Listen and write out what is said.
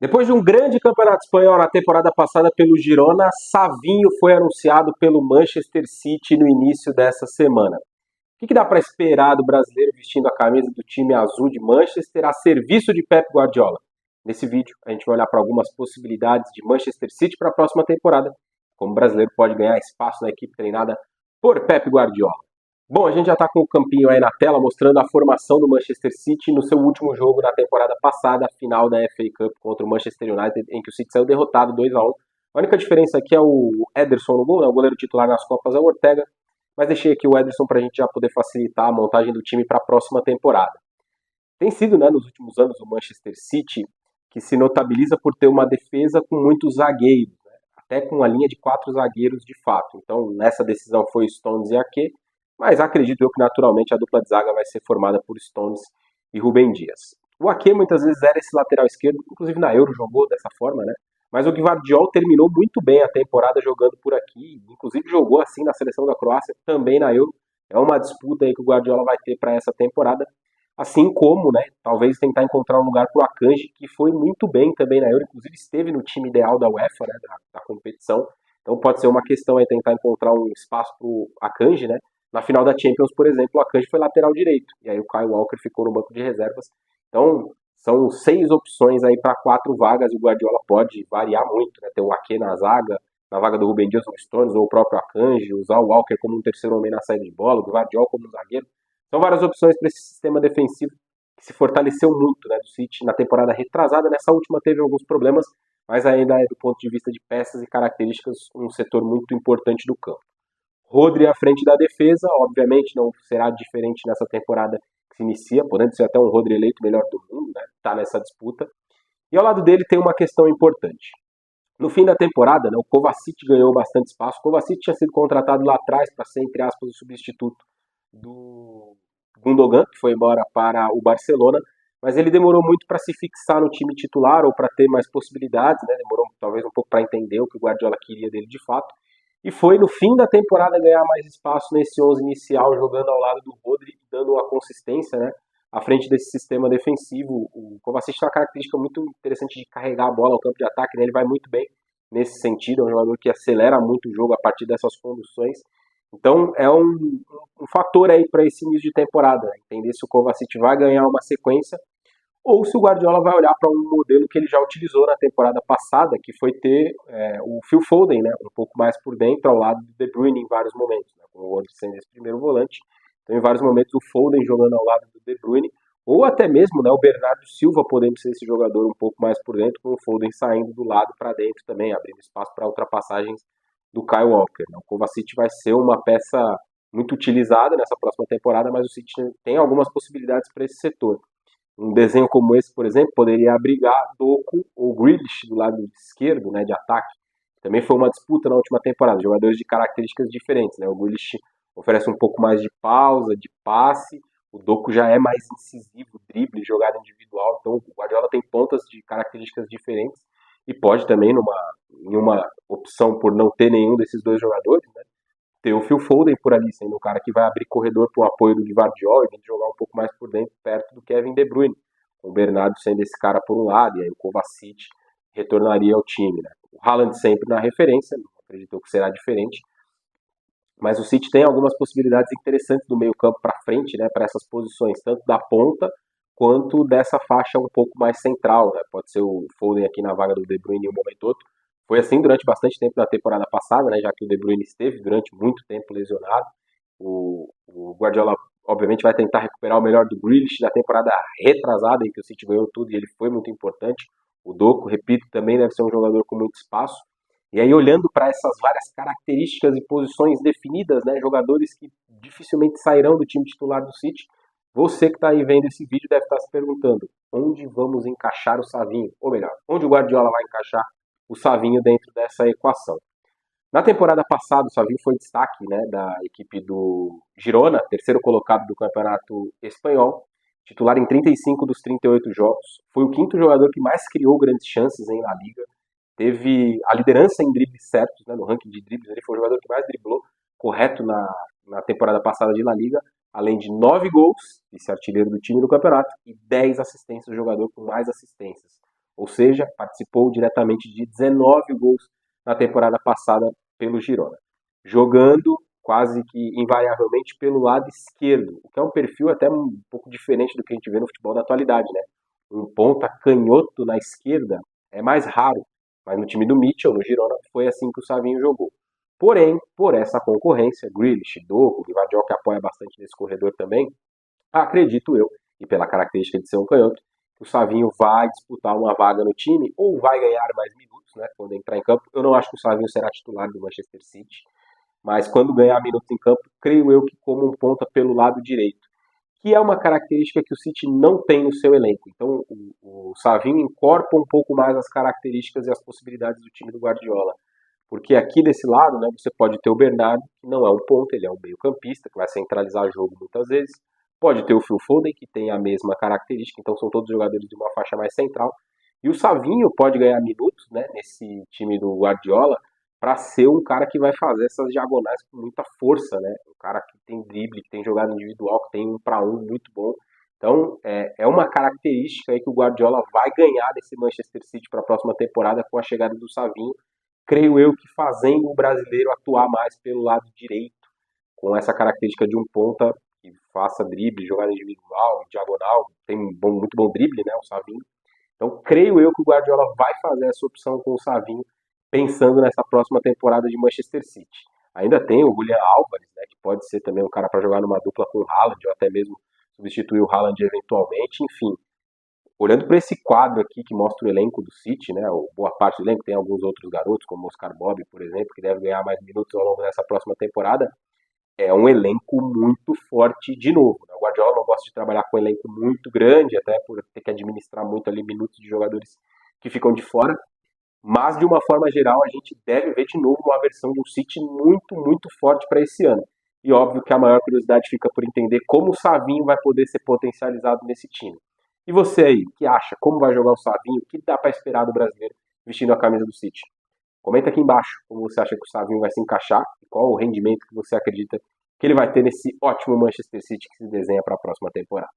Depois de um grande campeonato espanhol na temporada passada pelo Girona, Savinho foi anunciado pelo Manchester City no início dessa semana. O que dá para esperar do brasileiro vestindo a camisa do time azul de Manchester a serviço de Pep Guardiola? Nesse vídeo, a gente vai olhar para algumas possibilidades de Manchester City para a próxima temporada, como o brasileiro pode ganhar espaço na equipe treinada por Pep Guardiola. Bom, a gente já está com o campinho aí na tela mostrando a formação do Manchester City no seu último jogo na temporada passada, a final da FA Cup contra o Manchester United, em que o City saiu derrotado 2-1. A única diferença aqui é o Ederson no gol, né? O goleiro titular nas Copas é o Ortega, mas deixei aqui o Ederson para a gente já poder facilitar a montagem do time para a próxima temporada. Tem sido, né, nos últimos anos, o Manchester City que se notabiliza por ter uma defesa com muitos zagueiros, né? Até com uma linha de 4 zagueiros de fato. Então, nessa decisão foi Stones e Ake, mas acredito eu que naturalmente a dupla de zaga vai ser formada por Stones e Rúben Dias. O Ake muitas vezes era esse lateral esquerdo, inclusive na Euro jogou dessa forma, né? Mas o Gvardiol terminou muito bem a temporada jogando por aqui, inclusive jogou assim na seleção da Croácia, também na Euro. É uma disputa aí que o Guardiola vai ter para essa temporada, assim como, né, talvez tentar encontrar um lugar para o Akanji, que foi muito bem também na Euro, inclusive esteve no time ideal da UEFA, né, da competição. Então pode ser uma questão aí tentar encontrar um espaço para o Akanji, né? Na final da Champions, por exemplo, o Akanji foi lateral direito, e aí o Kyle Walker ficou no banco de reservas. Então, são 6 opções aí para 4 vagas, e o Guardiola pode variar muito, né? Ter o Ake na zaga, na vaga do Rúben Dias ou Stones, ou o próprio Akanji, usar o Walker como um terceiro homem na saída de bola, o Guardiola como um zagueiro. São várias opções para esse sistema defensivo que se fortaleceu muito, né, do City na temporada retrasada. Nessa última teve alguns problemas, mas ainda é, do ponto de vista de peças e características, um setor muito importante do campo. Rodri à frente da defesa, obviamente não será diferente nessa temporada que se inicia, podendo ser até um Rodri eleito melhor do mundo, né? Tá nessa disputa. E ao lado dele tem uma questão importante. No fim da temporada, né, o Kovacic ganhou bastante espaço. O Kovacic tinha sido contratado lá atrás para ser, entre aspas, o substituto do Gundogan, que foi embora para o Barcelona, mas ele demorou muito para se fixar no time titular ou para ter mais possibilidades, né? Demorou talvez um pouco para entender o que o Guardiola queria dele de fato. E foi no fim da temporada ganhar mais espaço nesse 11 inicial, jogando ao lado do Rodri, dando uma consistência, né, à frente desse sistema defensivo. O Kovacic tem uma característica muito interessante de carregar a bola ao campo de ataque, né? Ele vai muito bem nesse sentido, é um jogador que acelera muito o jogo a partir dessas conduções. Então é um fator aí para esse início de temporada, né? Entender se o Kovacic vai ganhar uma sequência ou se o Guardiola vai olhar para um modelo que ele já utilizou na temporada passada, que foi ter o Phil Foden, né, um pouco mais por dentro, ao lado do De Bruyne em vários momentos, né, com o Rodri sendo esse primeiro volante. Então, em vários momentos, o Foden jogando ao lado do De Bruyne, ou até mesmo, né, o Bernardo Silva podendo ser esse jogador um pouco mais por dentro, com o Foden saindo do lado para dentro também, abrindo espaço para ultrapassagens do Kyle Walker, né. O Kovacic vai ser uma peça muito utilizada nessa próxima temporada, mas o City tem algumas possibilidades para esse setor. Um desenho como esse, por exemplo, poderia abrigar Doku ou Grealish do lado esquerdo, né, de ataque. Também foi uma disputa na última temporada, jogadores de características diferentes, né? O Grealish oferece um pouco mais de pausa, de passe, o Doku já é mais incisivo, drible, jogada individual, então o Guardiola tem pontas de características diferentes e pode também, em uma opção por não ter nenhum desses dois jogadores, né, ter o Phil Foden por ali, sendo o cara que vai abrir corredor para o apoio do Gvardiol e jogar um pouco mais por dentro, perto do Kevin De Bruyne, com o Bernardo sendo esse cara por um lado, e aí o Kovacic retornaria ao time, né? O Haaland sempre na referência, não acredito que será diferente, mas o City tem algumas possibilidades interessantes do meio campo para frente, né, para essas posições, tanto da ponta quanto dessa faixa um pouco mais central, né? Pode ser o Foden aqui na vaga do De Bruyne em um momento ou outro. Foi assim durante bastante tempo na temporada passada, né, já que o De Bruyne esteve durante muito tempo lesionado. O Guardiola, obviamente, vai tentar recuperar o melhor do Grealish da temporada retrasada, em que o City ganhou tudo e ele foi muito importante. O Doku, repito, também deve ser um jogador com muito espaço. E aí, olhando para essas várias características e posições definidas, né, jogadores que dificilmente sairão do time titular do City, você que está aí vendo esse vídeo deve estar se perguntando onde vamos encaixar o Savinho? Ou melhor, onde o Guardiola vai encaixar o Savinho dentro dessa equação? Na temporada passada, o Savinho foi destaque, né, da equipe do Girona, terceiro colocado do campeonato espanhol, titular em 35 dos 38 jogos. Foi o quinto jogador que mais criou grandes chances em La Liga. Teve a liderança em dribles certos, né, no ranking de dribles. Ele foi o jogador que mais driblou correto na temporada passada de La Liga, além de 9 gols, vice-artilheiro do time no campeonato, e 10 assistências, o jogador com mais assistências. ou seja, participou diretamente de 19 gols na temporada passada pelo Girona, jogando quase que invariavelmente pelo lado esquerdo, o que é um perfil até um pouco diferente do que a gente vê no futebol da atualidade, né? Um ponta canhoto na esquerda é mais raro, mas no time do Mitchell, no Girona, foi assim que o Savinho jogou. Porém, por essa concorrência, Grealish, Doku, Gvardiol, que apoia bastante nesse corredor também, acredito eu, e pela característica de ser um canhoto, que o Savinho vai disputar uma vaga no time ou vai ganhar mais minutos, né, quando entrar em campo. Eu não acho que o Savinho será titular do Manchester City, mas quando ganhar minutos em campo, creio eu que como um ponta pelo lado direito, que é uma característica que o City não tem no seu elenco. Então o Savinho incorpora um pouco mais as características e as possibilidades do time do Guardiola. Porque aqui desse lado, né, você pode ter o Bernardo, que não é um ponta, ele é um meio-campista, que vai centralizar o jogo muitas vezes. Pode ter o Phil Foden, que tem a mesma característica, então são todos jogadores de uma faixa mais central. E o Savinho pode ganhar minutos, né, nesse time do Guardiola, para ser um cara que vai fazer essas diagonais com muita força, né? Um cara que tem drible, que tem jogada individual, que tem um para um muito bom. Então, é uma característica aí que o Guardiola vai ganhar desse Manchester City para a próxima temporada com a chegada do Savinho. Creio eu que fazendo o brasileiro atuar mais pelo lado direito, com essa característica de um ponta que faça drible, jogada individual, diagonal, tem muito bom drible, né, o Savinho. Então, creio eu que o Guardiola vai fazer essa opção com o Savinho, pensando nessa próxima temporada de Manchester City. Ainda tem o Julian Álvares, né, que pode ser também um cara para jogar numa dupla com o Haaland, ou até mesmo substituir o Haaland eventualmente, enfim. Olhando para esse quadro aqui que mostra o elenco do City, né, boa parte do elenco, tem alguns outros garotos, como o Oscar Bobb, por exemplo, que deve ganhar mais minutos ao longo dessa próxima temporada, é um elenco muito forte de novo. Né? O Guardiola não gosta de trabalhar com um elenco muito grande, até por ter que administrar muito ali minutos de jogadores que ficam de fora, mas de uma forma geral a gente deve ver de novo uma versão do City muito, muito forte para esse ano. E óbvio que a maior curiosidade fica por entender como o Savinho vai poder ser potencializado nesse time. E você aí, o que acha? Como vai jogar o Savinho? O que dá para esperar do brasileiro vestindo a camisa do City? Comenta aqui embaixo como você acha que o Savinho vai se encaixar e qual o rendimento que você acredita que ele vai ter nesse ótimo Manchester City que se desenha para a próxima temporada.